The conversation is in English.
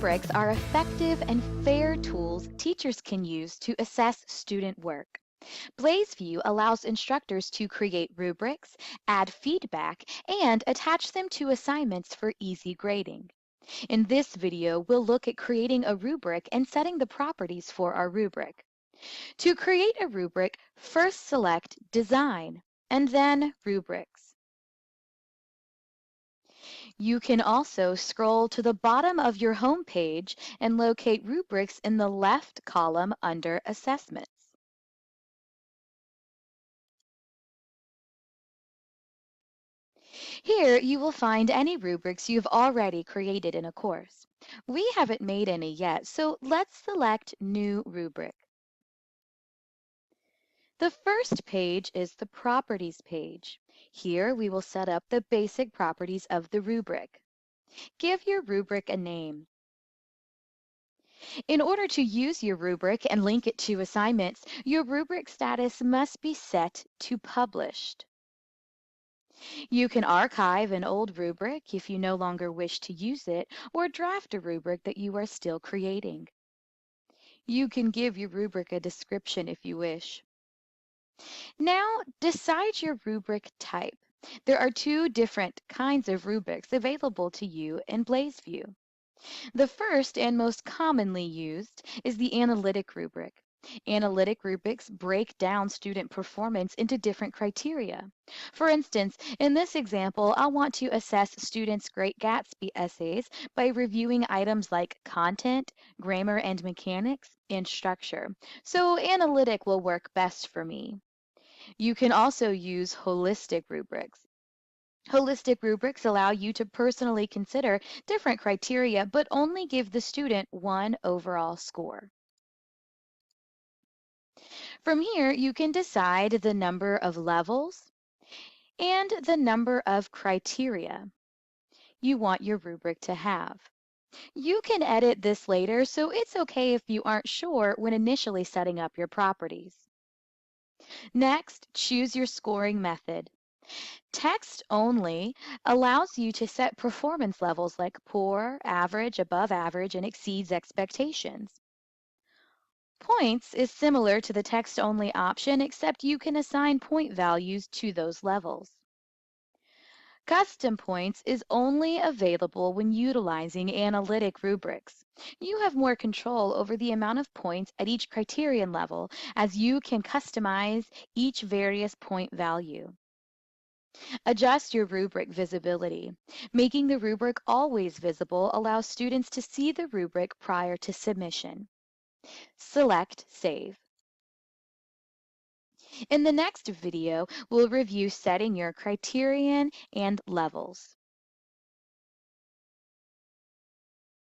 Rubrics are effective and fair tools teachers can use to assess student work. BlazeVIEW allows instructors to create rubrics, add feedback, and attach them to assignments for easy grading. In this video, we'll look at creating a rubric and setting the properties for our rubric. To create a rubric, first select Design and then Rubrics. You can also scroll to the bottom of your home page and locate rubrics in the left column under Assessments. Here you will find any rubrics you've already created in a course. We haven't made any yet, so let's select New Rubric. The first page is the Properties page. Here we will set up the basic properties of the rubric. Give your rubric a name. In order to use your rubric and link it to assignments, your rubric status must be set to Published. You can archive an old rubric if you no longer wish to use it, or draft a rubric that you are still creating. You can give your rubric a description if you wish. Now, decide your rubric type. There are two different kinds of rubrics available to you in BlazeVIEW. The first and most commonly used is the analytic rubric. Analytic rubrics break down student performance into different criteria. For instance, in this example, I want to assess students' Great Gatsby essays by reviewing items like content, grammar and mechanics, and structure. So analytic will work best for me. You can also use holistic rubrics. Holistic rubrics allow you to personally consider different criteria, but only give the student one overall score. From here, you can decide the number of levels and the number of criteria you want your rubric to have. You can edit this later, so it's okay if you aren't sure when initially setting up your properties. Next, choose your scoring method. Text only allows you to set performance levels like poor, average, above average, and exceeds expectations. Points is similar to the text only option, except you can assign point values to those levels. Custom points is only available when utilizing analytic rubrics. You have more control over the amount of points at each criterion level, as you can customize each various point value. Adjust your rubric visibility. Making the rubric always visible allows students to see the rubric prior to submission. Select Save. In the next video, we'll review setting your criterion and levels.